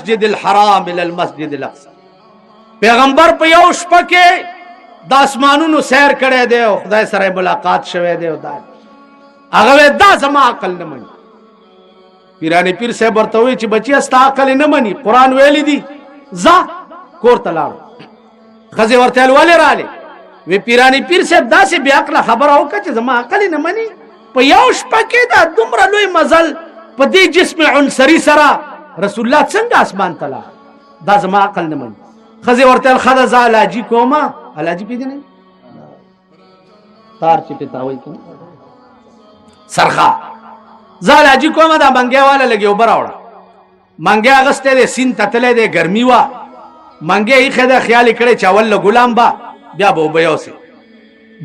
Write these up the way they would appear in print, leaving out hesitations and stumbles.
المسجد الحرام الى المسجد الاقصى. پیغمبر په یو شپه کې د اسمانونو سیر کړی دی او خدای سره ملاقات شوی دی او دا هغه دا زما عقل نه مني. پیرانی پیر صاحب ورته وی چې بچي استا عقل نه مني، قران ویلی دی ځه کور ته لاړ. خزه ورته ولې رااله وی پیرانی پیر صاحب داسې بیا عقل خبره وکړه چې زما عقل نه مني. په یو شپه کې دا دومره لوی مزل په دې جسم عنصري سره رسول الله څنګه اسمان ته لاړ؟ دا زما عقل نه مني. خزه ورته خدا ز علاجی کوما علاجی پیژنې تار چې پتاوي کوم سرخه ز علاجی کوما دا منګه والا لګي وبر اوړه منګه اگسته دې سین تتلې دې ګرمي وا منګه یې خدا خیال کړي چاول غلام با بیا به وبيوسه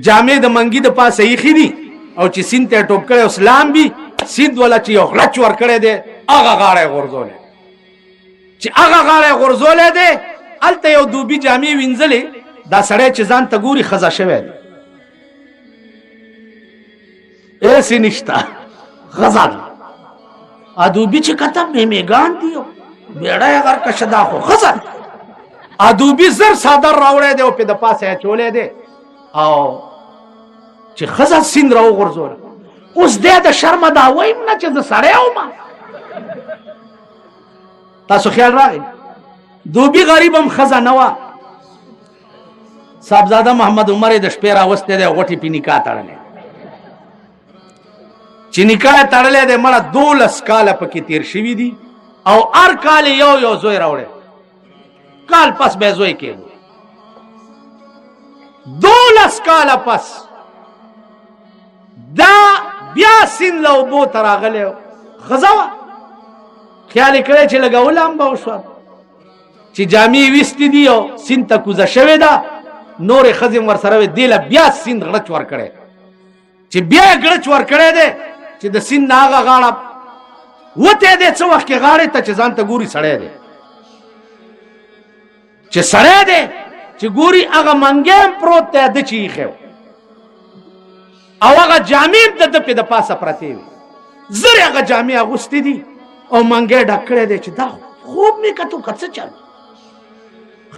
جامې د منګي د پاسه یې خېدي او چې سین ته ټوپ کړي اسلام بي سید ولا چې یو غلچ ور کړي دې هغه غاړه غورځولې چې هغه غاړه غورځولې دې الته یو دوبي جامې وینځلې دا سړی چې ځان ته ګوري خزا شوی دی ایسی نشتا خزا ادوبي چې کته میمیگان دیو بیڑا اگر کشدا خو خزا ادوبي زر صادر راوړې دی او په د پاسه چولې دی او چې خزا سین راو غرزول اوس دې د شرم دا وایم نه چې د سړی او ما تاسو خیال راغی دوبي غریب هم خزا نوا صاحبزاده محمد عمر د شپې راوسته دی غوټي په نکاح تړلې چې نکاح تړلې دی مړه 12 کال پکې تیر شوی دي او هر کال یو زوی راوړي کال پس به زوی کې 12 کال پس دا بیا سین لو بو تراغله خزاوه خیال کړی چې لګولم به وشو چې جامې وستې دی او سین ته کوزه شوی دا نور خزم ور سره دیله بیا سین غړچ ور کړي چې بیا غړچ ور کړي دي چې د سین ناغه غاړه وته دې څو وخت کې غاړه ته چې ځان ته ګوري سړی دی چې سړی دی چې ګوري هغه منګم پروت ته د چی خو او هغه جامې د په پاسه پرته وي زره هغه جامې اغوستې دي او منګه ډکړې دي چې دا خوب می کتو کڅ چل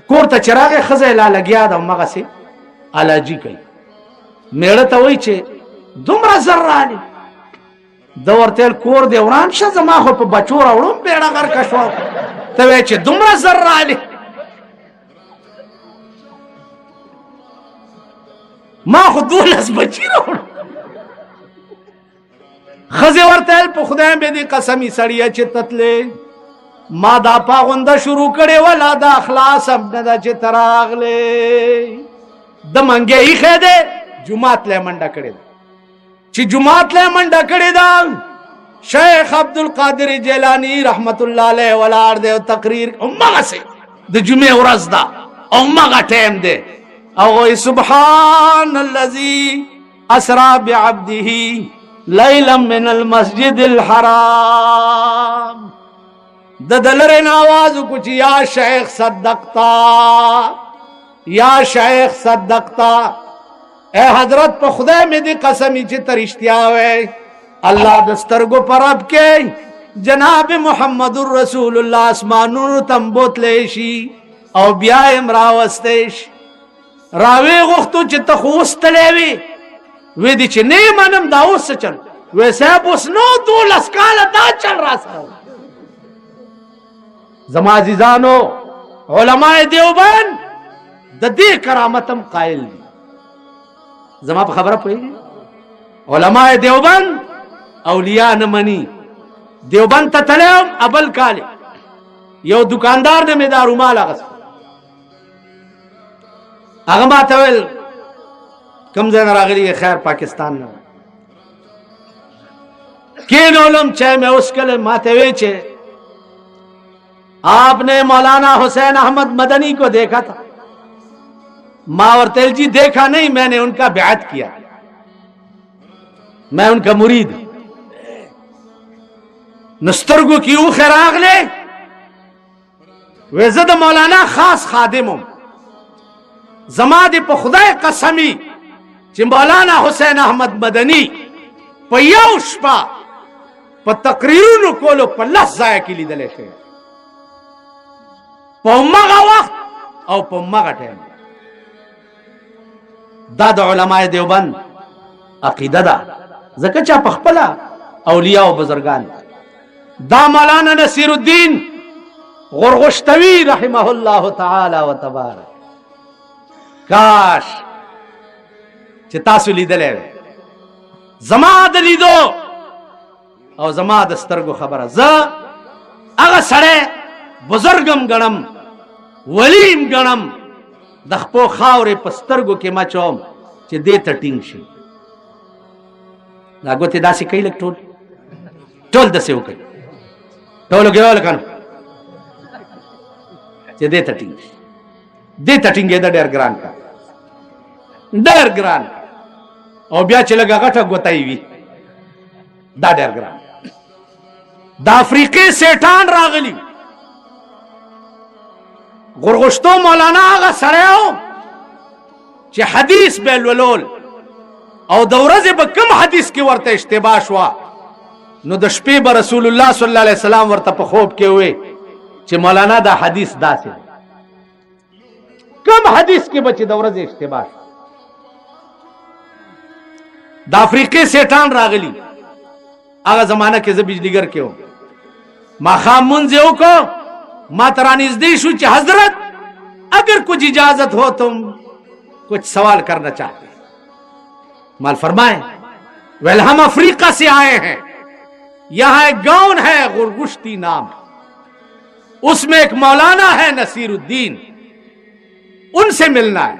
کور ته چراغ خزه لا لګیا د مغه سي علاجی کوي میړه ته وای چې دومره زرانی د ورتل کور دی وران شه زما خو په بچو راوړم بیړه غر کښو ته وای چې دومره زرانی ما خو 12 بچی راوړم خزه ورتل په خدای به دې قسمی سړیا چې تتلې ما دا پاغونده شروع کړي ولا دا اخلاص هم نه چې تراغله د منګي خېده جمعات له منډه کړي چې جمعات له منډه کړي دا شیخ عبد القادر جیلانی رحمت الله علیه ولار دې تقریر امغه سي د جمعه ورځ دا امغه ټیم دې او سبحان الذي اسرا بعبده ليلا من المسجد الحرام د دلرن आवाज کو چې یا شیخ صدقتا یا شیخ صدقتا اے حضرت په خدای مې دې قسمی چې ترشتیا وې الله دسترګو پرب کې جناب محمد رسول الله اسمانونو تمبوت لشي او بیا امراوستش راوي غختو چې تخوستلې وي وې دي چې نه منم دا اوس چل وې صاحب اوس نو 12 کال دا چل را سره زما عزیزانو علماء دیوبند د دې کرامتم قائل دي زما په خبره پوهیږي علماء دیوبند اولیاء نه مني دیوبند ته تلم ابل کاله یو دکاندار نه مې دا رومال اغست هغه ما ته ویل کم ځای راغلی خیر پاکستان نه کین علم چې مې اوس کله ما ته وی چې आपने मौलाना हुसैन अहमद मदनी को देखा था मावरतेल जी देखा नहीं मैंने उनका ब्यात किया मैं उनका मुरीद नस्तरगो की खैराग ले वेजद मौलाना खास खादिम जमाद पे खुदा कसमी च मौलाना हुसैन अहमद मदनी पयौशपा प तकरीरन कोलो प लस जाय की लीदले थे په مغه وخت او په مغه ټیم. دا د علماء دیوبند عقیده ده. ځکه چې په خپل اولیاء او بزرگان دا مولانا نصیر الدین غرغشتوی رحمه الله تعالی و تبارک کاش چې تاسو لیدلې زما د لیدو او زما د سترګو خبره. زه هغه سړی بزرګم ګڼم، ولیم ګڼم، د خپل خاورې په سترګو کې مچوم چې دې ته ټینګ شي. دا ګوتې داسې کوي لکه ټول داسې وکړي، ټولو کې وله کنه چې دې ته ټینګ شي. دې ته ټینګېده ډېر ګران کار، ډېر ګران. او بیا چې لږه غټه ګوتې وي دا ډېر ګران. د افریقې سیټان راغلي. غرغشتو مولانا هغه سړی و چې حدیث به لولول او د ورځې به کوم حدیث کې ورته اشتباه شوه نو د شپې به رسول الله صلی الله علیه وسلم ورته په خوب کې وې چې مولانا دا حدیث داسې کوم حدیث کې به چې د ورځې اشتباه شوه. د افریقې سیټان راغلي. هغه زمانہ کې زه بجلیګر کې وم. ماښام منځ یې وکړو، ما ته رانږدې شو چې حضرت اگر کچھ اجازت ہو تم کچھ سوال کرنا چاہتے ہیں. مال فرمائے ویل ہم افریقہ سے آئے ہیں، یہاں ایک گاؤں ہے غرغشتی نام، اس میں ایک مولانا ہے نصیر الدین، ان سے ملنا ہے.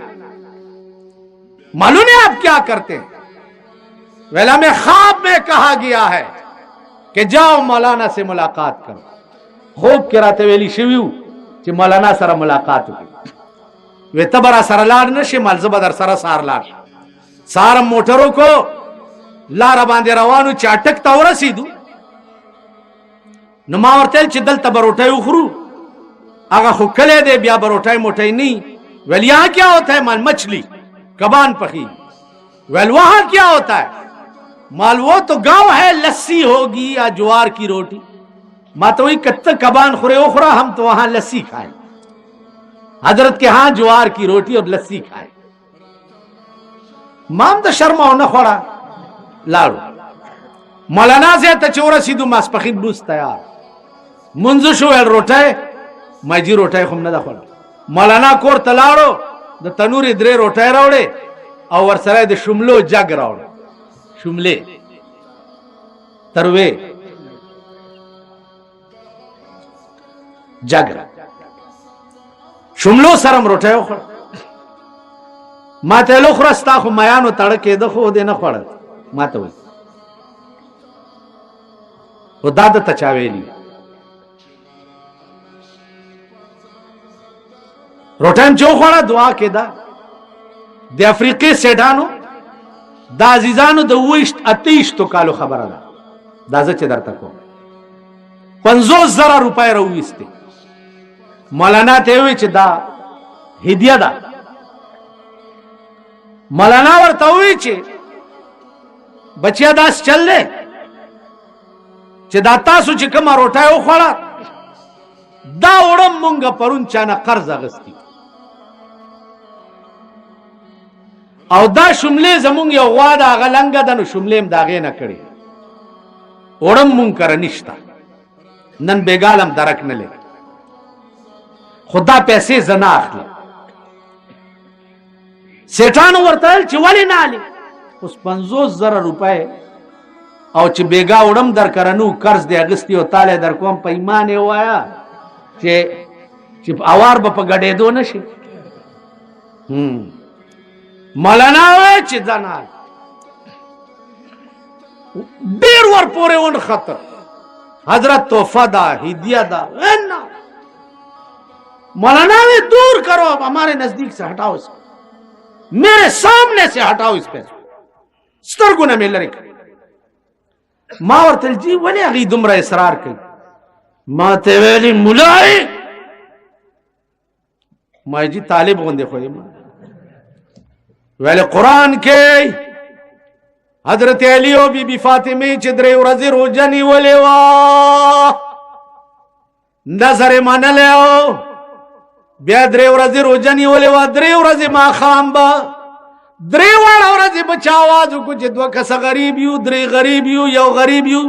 معلوم ہے آپ کیا کرتے ہیں؟ ویل ہمیں خواب میں کہا گیا ہے کہ جاؤ مولانا سے ملاقات کرو. خوب کې راته ویلي شوي وو چې مولانا سره ملاقات وکړي. وی ته به را سره لاړ نه شې، مال زه به در سره سهار لاړ شم. سهار موټر وکړو، لاره باندې روان وو چې اټک ته ورسېدو نو ما ورته ویل چې دلته به روټۍ وخورو. هغه خو کلی دی، بیا به روټۍ موټۍ نه. ویل یہاں کیا ہوتا ہے؟ مال مچھلی کبان پخی. ویل وہاں کیا ہوتا ہے؟ مال وہ تو گاؤں ہے، لسی ہوگی یا جوار کی روٹی. ما تو وہی کت کبان خورے اخرا، ہم تو وہاں لسی کھائیں. حضرت کے ہاں جوار کی روٹی اور لسی کھائیں. مام د شرما نہ خوڑا لاړو. مولانا سے ته چورسیدو ماسپخین بوس تیار منځ شو. ول روټه ماجی روټه خو نه ده خوړه. مولانا کور ته لاړو، د تنوري درې روټه راوړې او ورسره د شملو جګ راوړ. شملې تروي جګ شملو سرم روټه وخوړ. ما ته لو خرستا خو میانو تړ کېده خو دې نه خوړل. ما ته وایي او دا د ته چا ویلي روټه چې وخوړه دعا کېده. د افریقې سیډانو د عزیزانو د 28 کالو خبره ده. دا زه چې درته کوم 50,000 روپۍ راوویستې. مولانا ته وی چې دا هدیه ده. مولانا ورته وی چې بچیا داس چل دی چې دا تاسو چې کومه روټۍ وخوړه دا وړم مونږه پرون چانه قرض اغستی او دا شملې زمونږ یو غوا د هغه لنګه ده نو شملې هم د هغې نه کړې وړم مونږ کره نشته. نن بېګالم درک نه لري خو دا پیسې زه نه اخلم. سیټانو ورته ویل چې ولې نه اخلې؟ اوس 50,000 روپۍ او چې بېګا وړم در کره نو قرض دی اخیستی او تالی در کوم په ایمان یې ووایه چې اوار به په ګډېدو نه شي. مولانا وایي چې دا نه ډېر ورپورې ونښته. حضرت तोहफा دا हदिया दा ना मौलाना ने दूर करो अब हमारे नजदीक से हटाओ इसको, मेरे सामने से हटाओ इस पैसे سترګونه مې لري. ما ورته جی ولې هغې دومره اصرار کوي؟ ما ته ویلي مولای ما جی طالب غوندې خو یم. ویلې قرآن کې حضرت علی او بی بی فاطمه چې درې ورځې روژه نیولې وه نظر یې منلی و بیا 3 ورځې روزه نیولې وه 3 ورځې ماښام به 3 واړه ورځې به چا آواز وکړو چې 2 کسه غریب یو 3 غریب یو 1 غریب یو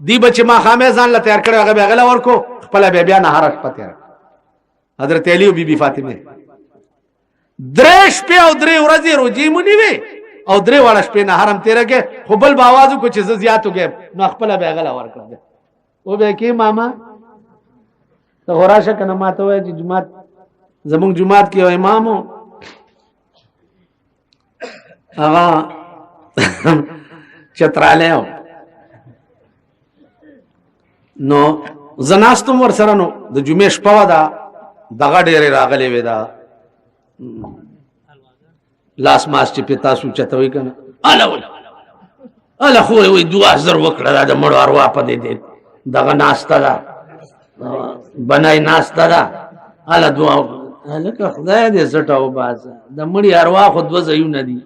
دی به چې ماښامې ځان له تیار کړی هغه به هغه له ورکړو خپله بیا نهاره شپه تېره حضرت علی او بیبي فاطمه 3 شپې او 3 ورځې روزې مو نیوې او 3 واړه شپې نهار هم تېره کې خو بل به آواز وکړو چې زه زیات وګیم نو خپله به هغه له ورکړه و به کې ماما ته خو راشه که نه ما ته ووایه چې جومات زمونږ جومات کې یو امام و هغه چترالی و نو زه ناستم ورسره نو د جمعې شپه وه دغه ډېرې راغلې وې دا لاس ماس چې پې تاسو چتوئ که نه اله خو وایي دعا زر وکړه دا د مړو اروا په دې دغه ناسته ده بنای ناسته ده اله دعا لکه خدای دې زټه وباسه د مړي اروا خو 2 ځایونه دي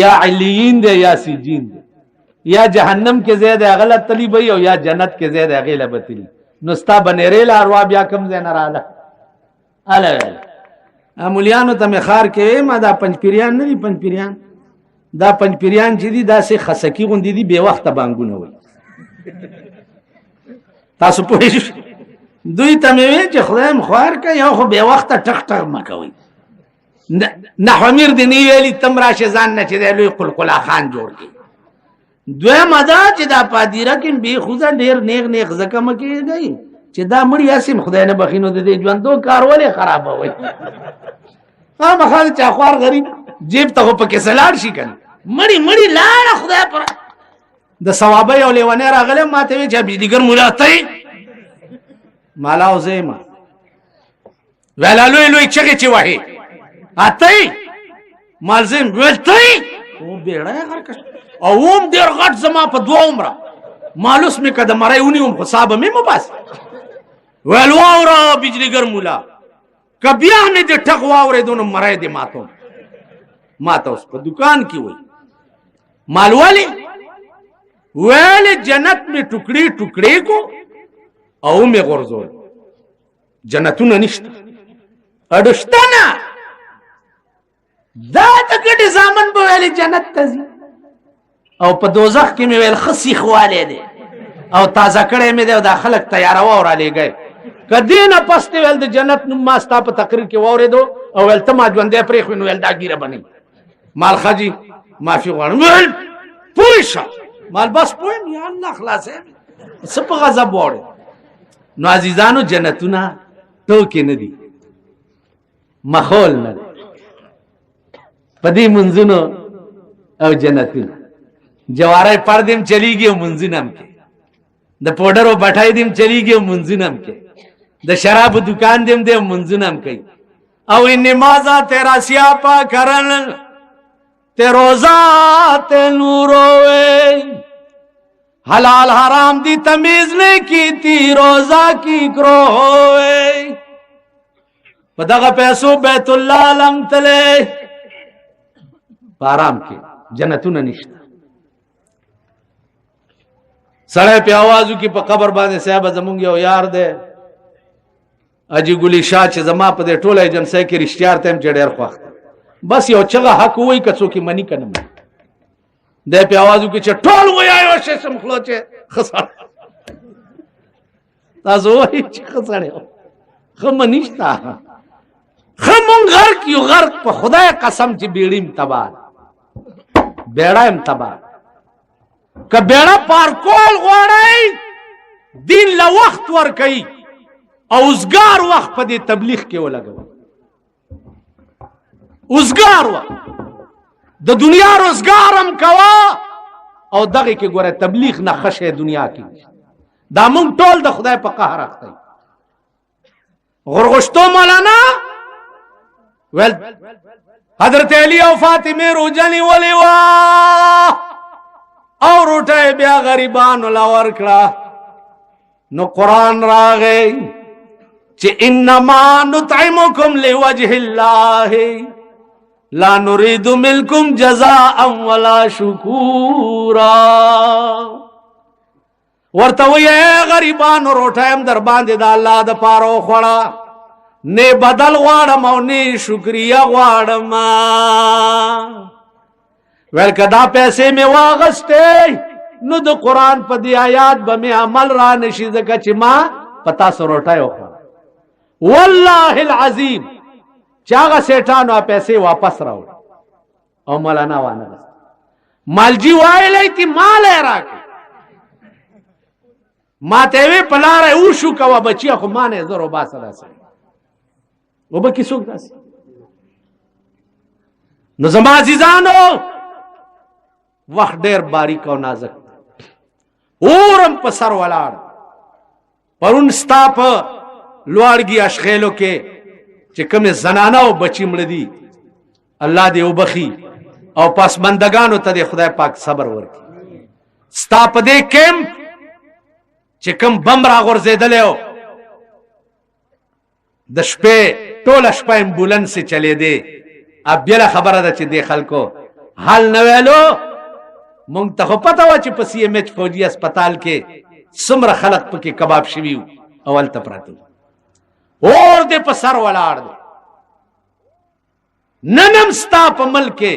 یا علیین دی یا سجین دی یا جهنم کې ځای دی هغه له تلي به او یا جنت کې ځای دی هغې له به تلي نو ستا بنیرېله اروا بیا کوم ځای نه راله اله مولیانو ته مې خار کې ما دا پنجپیریان نه دي پنجپیریان دا پنجپیریان چې دي داسې خسکي غوندې دي بې وخته بانګونه وایي تاسو پوهېږئ دوی ته مې ویل چې خدای م خوار که یو خو بې وخته ټق ټق مه کوئ نحو میر دې نه ویلي تم راشې ځان نه چې دی لوی قلقلا خان جوړ کړي دویمه دا چې دا پادیره کې بېخوځه ډېر نیغ ځکه مه کېږئ چې دا مړي هسې خدای نه بخي نو د دې ژوندو کار ولې خرابوئ خامخا د چا خوار غریب جیب ته خو پکې څه لاړ شي که نه مړي لاړه خدای پر د ثوابه یو لیونی راغلی ما ته ویل چې بجلیګر مولا ته یې مالا او زه یم ویله لوی چغې چې وهې ته یې مال زه یم ویل ته یې بیړه یې غرقه او هم ډېر غټ زما په 2 عمره مالوس مې که د مرۍ ونیوم خو صابه مې مه باسي ویل واوره بجلیګر مولا که بیا مې د ټق واورېدو نو مرۍ دې ماتوم ما ته اوس په دکان کې وایي مال ولې ویلې جنت مې ټوکړې ټوکړې کو او مې غورځول جنتونه نشته اډو شته نه دا د ګډې زامن به ویلې جنت ته ځي او په دوزخ کې مې ویل ښه سیخوالی دی او تازه کړی مې دی او دا خلک تیاروه او رالیږئ که دې نه پس دې ویل د جنت نوم ما ستا په تقریر کې واورېدو او ویل ته ما ژوندی پرېښوې نو ویل دا ګیره به نه مال خجي معافي غواړم ویل پوه شه مال بس پوه یم یا الله خلاصوې څه په غضب واوړې نو عزیزانو جنتونه ټوکې نه دي مخول نه دی په دې منځونو او جنتونه جواری پر دیم چلیږي او منځونه هم کې د پوډر او بټای دیم چلیږي او منځونه هم کې د شرابو دکان دیم دی او منځونه هم کوي او ان نمازا تیرا سیاپا کرن تے روزہ تے نوروے حلال حرام دی تمیز نے کی تی روزہ کی کروے پدغه پیسو بیت الله لم تلے آرام کې جنتونه نشته سړی په आवाजو کې په قبر باندې صاحب زمونږ یو یار دی اجي ګلی شاه چې زما په دې ټوله ایجنسی کې رښتیار تم چې ډېر خوښ بس یو چغه حق وای که څوک منی کنه دی په आवाजو کې چې ټول وایو چې سم خلو چې خسر تاسو وایي چې خسر خم نشتا خمون غرق یو غرق په خدای قسم چې بیړیم تبا بیړایم تبا که بیړه پار کول غواړی دین له وخت ورکوي او اوزګار وخت په دې تبلیغ کې ولګوي اوزګار وخت د دنیا روزګار هم کوه او دغه کې ګوره تبلیغ نه خشه دنیا کې دا مونږ ټول د خدای په قهر اخته غرغشتو مولانا ویل حضرت علی او فاطمه روجنی ولی وا او روټه بیا غریبانو لا ورکړه نو قران راغی چې انما نطعمکم لوجه الله لا نريد منكم جزاء ولا شکورا ورته وی غریبانو روټه هم در باندې د الله د پاره خوړه نه بدل غواړم او نه شکریه غواړم. ویل که دا پیسې مې واغستې نو د قرآن په دې آیات به مې عمل را نشي، ځکه چې ما په تاسو روټۍ وخوړه. والله العظیم چې هغه سیټانو پیسې واپس راوړ او مولانا وانه مالجی وایلی تی مال یې راکړه. ما ته وی په لاره وشو کوه بچیه، خو ما نه زه روباسه داسې وبه کې څوک داسې. نو زما عزیزانو وخت ډېر باریک او نازک اورم په سر ولاړ. پرون ستا په لوړګي اشخیلو کې چې کومې زنانه او بچي مړه دي الله دې وبخي او پاسماندګانو ته دې خدای پاک صبر ورکړي. ستا په دې کیمپ چې کوم بم راغورځېدلی و د شپې ټوله شپه امبولنسې چلېدې، بېله خبره ده چې دې خلکو حل نه ویلو. مونږ ته خو پته وه چې په سی ایم ایچ فوجي اسپتال کې څومره خلک پکې کباب شوي وو او هلته پراته وو. اور دې په سر ولاړ دی. نن هم ستا په ملک کې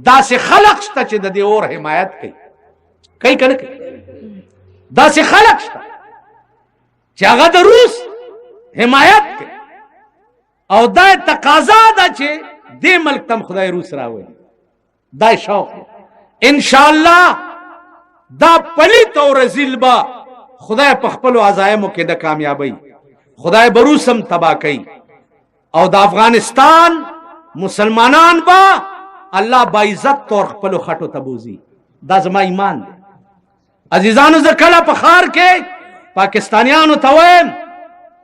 داسې خلق شته چې د دې اور حمایت کوي که نه کوي؟ داسې خلق شته چې هغه د روس حمایت کوي او دا تقاضا ده چې دې ملک تم خدای روس راوړي. دا شوق انشاءالله دا پلیت او رزیل به خدای په خپلو عزایمو کې د کامیابی خدای به روس هم تباه کوي او د افغانستان مسلمانان به الله باعزت طور خپلو خټو ته بوزي. دا زما ایمان دی. عزیزانو زه کله په ښار کې پاکستانیانو ته وایم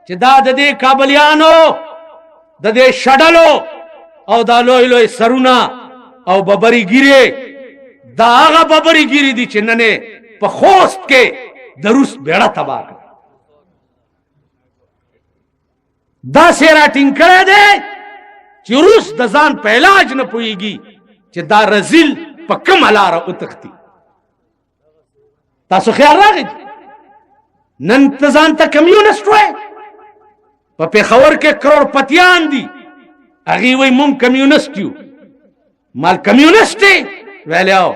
چې دا د دې کابلیانو د دې شډلو او دا لوی لوی سرونه او ببري ګیرې دا هغه ببري ګیرې دي چې نن په خوست کې د روس بیړه تباه کړه. داسې راټینګ کړی دی چې روس د ځان په علاج نه پوهېږي چې دا رزیل په کومه لاره وتښتي. تاسو خیال راغی نن ته ځان ته کمیونسټ وایې، په پېښور کې کروڑپتیان دي، هغې وایي مونږ کمیونسټ یو. مال کمیونسټ یې ویلی او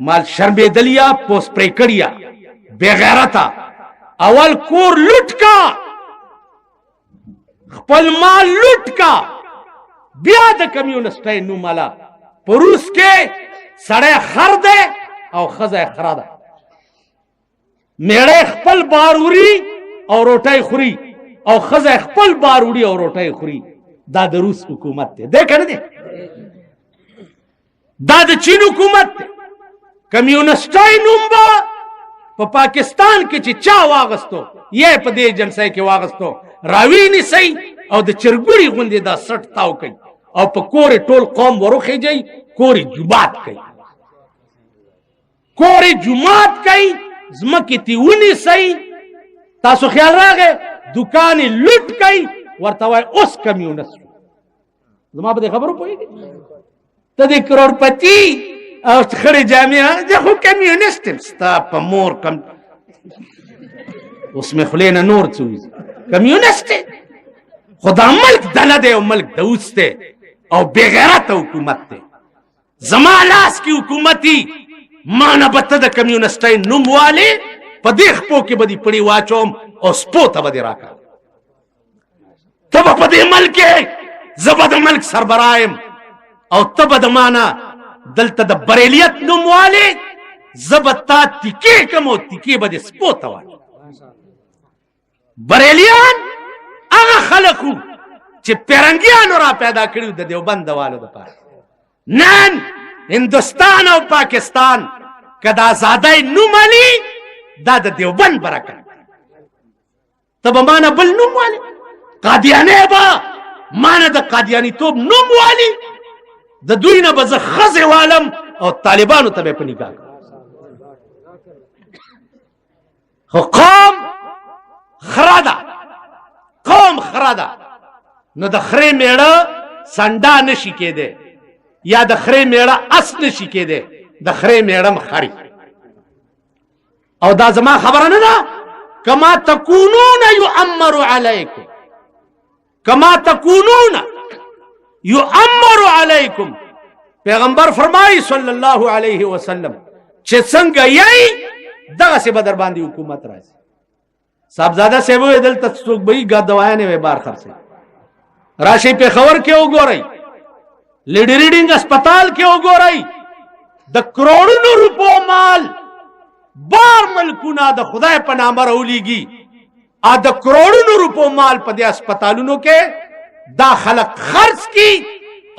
مال شرمېدلیا پوست پرې کړیا بې غیرته. اول کور لوټ کا، خپل مال لوټ کا، بیا د کمیونسټۍ نوم والا. په روس کې سړی خر دی او ښځه خره ده. میړی خپل بار وړي او روټۍ خوري او ښځه خپل بار وړي او روټۍ خوري. دا د روس حکومت دی. دی که نه دی؟ دا د چین حکومت دی. کمیونسټۍ نوم به په پاکستان کې چې چا واغستو یې په دې جلسه کې واغستو راوی نیسئ او د چرګوړي غوندې دا سټ تاو کوي او په کورې ټول قوم وروخیږئ، کورې جومات کوي، کورې جومات کوي، ځمکې تې ونیسئ. تاسو خیال راغی دوکان یې لوټ کوي، ورته وایي اوس کمیونسټ. زما په دې خبرو پوهېږي؟ ته دې کروڑپتي او خړې جامې زه خو کمیونسټ یم. ستا په مور کم اوس مې خولې نه نور څه وځي. کمیونسټ خو دا ملک دله دی او ملک د اوس دی او بېغیرته حکومت دی. زما لاس کې حکومتي ما نه به ته د کمیونسټۍ نوم والې په دې خپو کې به دې پړي واچوم او سپو ته به دې راکړم. ته به په دې ملک کې زه به د ملک سربراه یم او ته به د ما نه دلته د بریلیت نوم والې، زه به تا تیکې کم او تیکې به دې سپو ته واچوم. بریلیان هغه خلک وو چې پیرنګیانو را پیدا کړي د دیوبند والو دپاره. نن هندوستان او پاکستان که د ازادۍ نوم علي دا د دیوبند برکت. ته به ما نه بل نوم والې، قادیانۍ به ما نه د قادیانیتوب نوم والي، د دوی نه به زه ښځې والم او طالبانو ته به یې په نکاح کړم. خو قوم خره ده، قوم خره ده، نو د خرې میړه سنډا نشي کېدی یا د خرې میړه اس نشي کېدی، د خرې میړه م خري. او دا زما خبره نه ده. کما تکونون یعمر علیکم، कमा तकूनून युअम्मर अलैकुम। पैगंबर फरमाई सल्लल्लाहु अलैहि वसल्लम چې څنګه یې دغه سي بدر باندې حکومت راځي. صاحبزاده صاحب وې دلته څوک به یې غدوایانه وې بار خرڅي راشي په خبر کې وګورئ، لیډی ریډینګ اسپیټال کې وګورئ، د کروڑونو روپو مال بار ملکونه د خدای په نامه راولېږي، ا د کروڑونو روپو مال په دې اسپیټالونو کې دا خلق خرڅ کی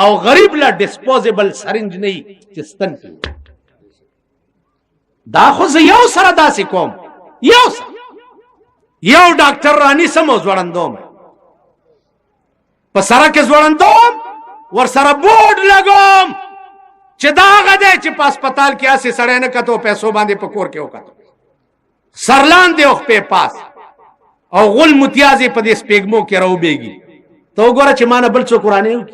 او غریب لا ډیسپوزیبل سرنج نه چستن کی. دا خو یو سره داسې کوم، یو ډاکټر رانی سم زوړندوم په سره کې زوړندوم ور سره بورډ لګوم چې دا غده چې په هسپتال کې اسې سړی نه کتو پیسو باندې په کور کې وکړو سرلان دی خو په پاس او غل متیازي په دې سپېګمو کې راوبېږي. ته وګوره چې مانه بل څوک ورانه وي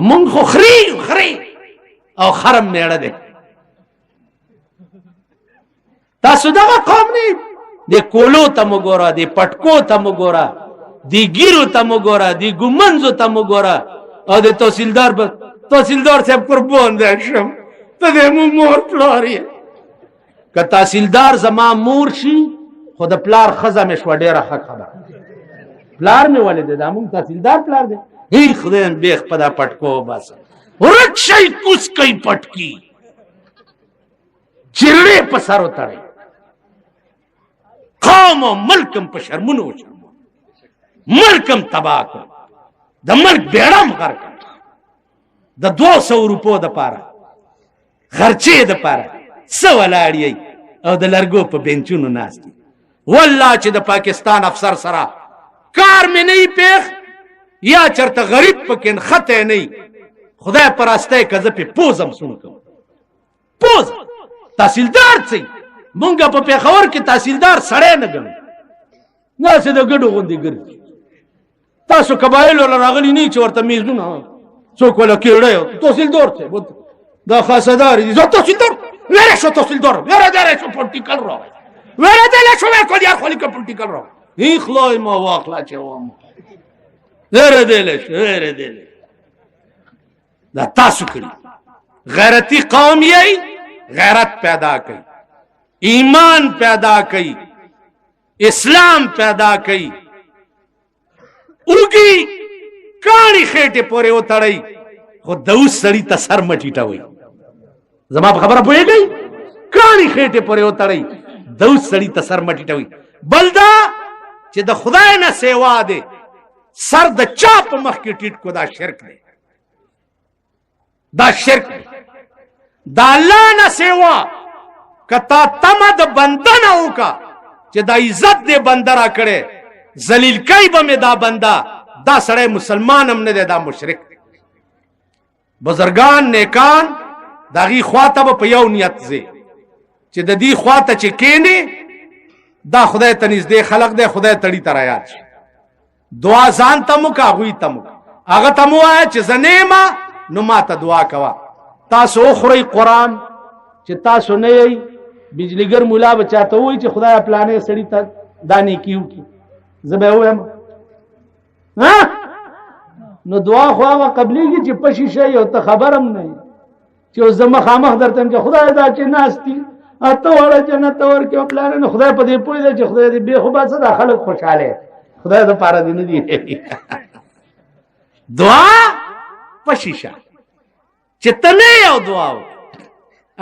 مونږ خو خري او خرم میړه دی. تاسو دغه قوم نه د کولو ته وګوره، د پټکو ته وګوره، د ګیرو ته وګوره، د ګمنځو ته وګوره او د تحصیلدار صاحب قربان دې شم ته دې مور پلار یې. که تحصیلدار زما مور شي خو د پلار خزه مې شو ډېره ښه خبره، پلار مې ولې دی دا مونږ تحصیلدار پلار دی. هی خدای بیخ په دا پټکو بس ورک شي کوس کوي پټکی چیرې په سر وتړي قوم او ملکم په شرمونو وشرمو، ملکم تباہ کړ، د ملک بیړم غر کړ، د 200 روپو د پاره خرچې د پاره څه ولاړی او د لرګو په بنچونو ناست. والله چې د پاکستان افسر سره کار مې نه پیښ یا چرته غریب پکې خطه نه خدای پرسته کزه په پوزم سنکم پوز تحصیلدار څه مونږه په پیښور کې تحصیلدار سړی نه ګڼو، نه څه د ګډو غوندې ګرځي. تاسو قبایل ولا راغلی نه چې ورته میزونه څوک ولا کېړی تحصیلدار څه دا خاصدار دي زه تحصیلدار وره شو تحصیلدار وره دره شو پولیټیکل را وره دله شو کول یار خلی پولیټیکل را هی خلای ما واخلا چې وام وره دله دا تاسو کړی غیرتی قوم یې غیرت پیدا کړي، ایمان پیدا کړي، اسلام پیدا کړي، اوږي کاڼي خېټه پورې وتړئ خو د اوس سړي ته سر مټیټوي. زما په خبره پوهېږئ؟ کاڼي خېټه پورې وتړئ د اوس سړي ته سر مټیټوي. بل دا چې د خدای نه سیوا دی سر د چا په مخ کې ټیټ کو دا شرک دی، دا شرک دی. دا الله نه سیوا کتا تمه د بنده نه وکا چې دا عزت دې بنده را کړي ذلیل کوي به مې دا بنده، دا سړی مسلمان هم نه دی، دا مشرک. بزرگان نیکان داغي خواته به په یو نیت ځي چې د دې خواته چې کېني دا خدای ته نږدې خلق دی، خدای تړي ته رایاد شي. دعا ځان ته موکه هغوی ته موکه، هغه ته مو وایه چې زه نیمه نو ما ته دعا کوه. تاسو وخورئ قرآن چې تاسو نه یئ بجلیګر مولا به چاته وایي چې خدای پلانې سړي ته دا نیکي وکړي، زه به ووایم نو دعا خو هغه قبلېږي چې پشي شي او ته خبر هم نه یې چې اوس زه مخامخ درته یم چې خدای دا چې ناست دي اته واړه جنت ته ورکړي او پلانې نو خدای په دې پوه دی چې خدای دې بې خو باسه دا خلک خوشحاله خدای دپاره دې نه دي دعا پشي شه چې ته نه یې او دعا وکړه.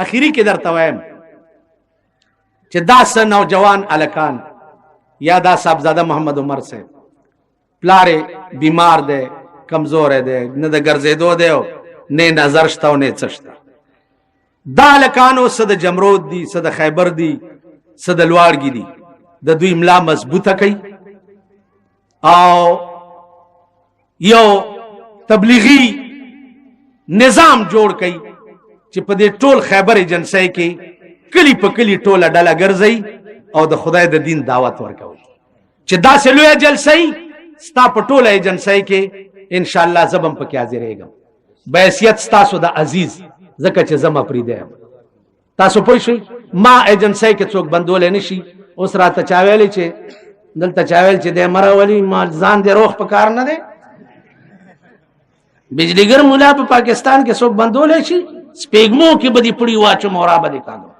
اخري کې درته وایم چې دا څه نوجوان الکان یا دا صاحبزاده محمد عمر صاحب پلار بیمار دی، کمزور دی، نه د ګرځېدو دی نه نظر شته او نه څه شته. دا الکانو څه د جمرود دي، څه د خیبر دي، څه د لواړګي دي، د دوی ملا مضبوطه کوي او یو تبلیغي نظام جوړ کړي چې په دې ټول خیبر ایجنسی کې کلی په کلی ټوله ډله ګرځي او د خدای د دین دعوت ورکوي چې داسې لویه جلسه ستا په ټوله ایجنسی کې ان شاء الله زبم پکې حاضرېږم بحیثیت ستاسو د عزیز ځکه چې زما پریده یم. تاسو پوه شئ ما ایجنسی کې څوک بندولی نشي. اوس راته چا ویلی چې دلته چا ویل چې د مرولي ما ځان دې روغ په کار نه دی بجلیګر مولا په پاکستان کې څوک بندولی شي سپېږمو کې به دې پړي واچوم او را به دې کاږم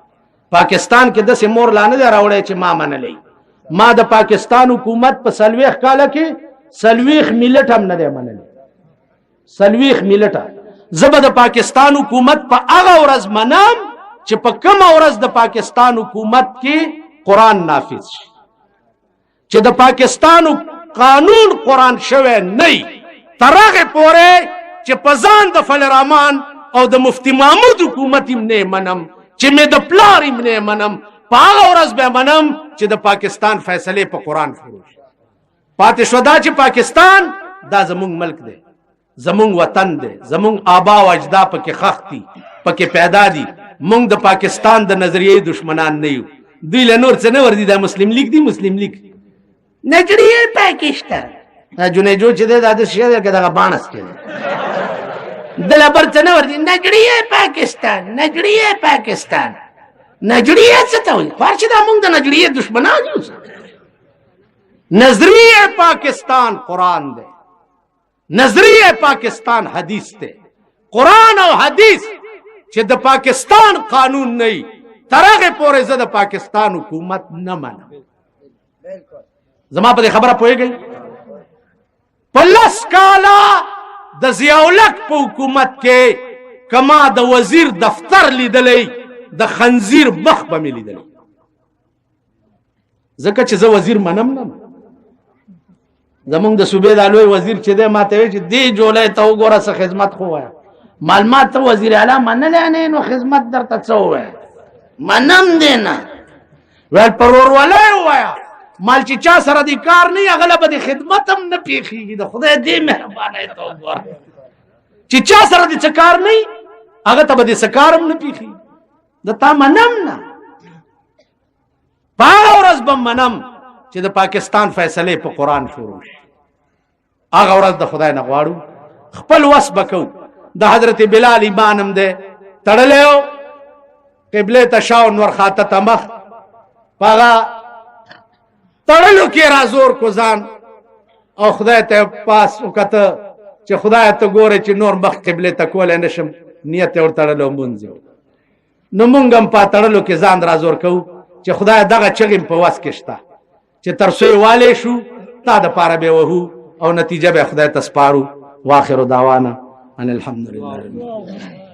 پاکستان کې داسې مور لا نه دی راوړی چې ما منلی ما د پاکستان حکومت په 40 کاله کې 40 ملت هم نه دی منلی 40 ملت زه به د پاکستان حکومت په هغه ورځ منم چې په کومه ورځ د پاکستان حکومت کې قرآن نافذ شي چې د پاکستان قانون قرآن شوی نه تر هغې پورې چې په ځان د فل رحمان او د مفتی محمود حکومت هم نه منم چې مې د پلار هم نه منم په هغه ورځ به منم چې د پاکستان فیصلې په قرآن شروع شي پاتې شو دا چې پاکستان دا زمونږ ملک دی زمونږ وطن دی زمونږ آبا او اجدا پکې خښ دي پکې پیدا دي مونږ د پاکستان د نظریې دشمنان نه یو دوی له نور څه نه وردي دا مسلم لیگ دی مسلم لیگ نظریې پاکستان دا جنیجو چې دی دا د شی دی که دغه بانس کې دی دله بر څه نه وردي نظریې پاکستان نظریې پاکستان نظریې څه ته وایي خوار چې دا مونږ د نظریې دشمنان یو نظریې پاکستان قرآن دی نظریه پاکستان حدیث ته قرآن او حدیث چې د پاکستان قانون نه تر هغه پورې زه د پاکستان حکومت نه منم زما په خبره پوهیږئ په 10 کاله د ضیاءالحق په حکومت کې کما د وزیر دفتر لیدلی د خنزیر مخ به مې لیدلی ځکه چې زه وزیر منم نه زمونږ د صوبې د لوی وزیر چې دی ما ته وایي چې دې جولۍ ته وګوره څه خدمت خو وایه معلومات ته وزیر اعلی منلی نه نو خدمت درته څه ووایه منم دی نه ویل پر ورولۍ ووایه مال چې چا سره دې کار نه وي هغه له به د خدمت هم نه پېښېږي د خدای دې مهربانۍ ته وګوره چې چا سره دې څه کار نه وي هغه ته به دې څه کار هم نه پېښېږي د تا منم نه په هغه ورځ به منم چې د پاکستان فیصلې په قرآن شروع شي هغه ورځ د خدای نه غواړو خپل وس به کوو د حضرت بلال ایمان هم دی تړلی و قبلې ته شا او نور خاته ته مخ په هغه تړلو کې را زور کو ځان او خدای ته پاس وکته چې خدای ته ګورې چې نور مخ قبلې ته کولی نه شم نیت یې ورتړلو مونځ نو مونږ هم په تړلو کې ځان را زور کوو چې خدای دغه چغې په وس کې شته چې تر څو یې والی شو تا دپاره به وهو او نتیجه به خدای ته سپارو واخر دعوانا ان الحمد لله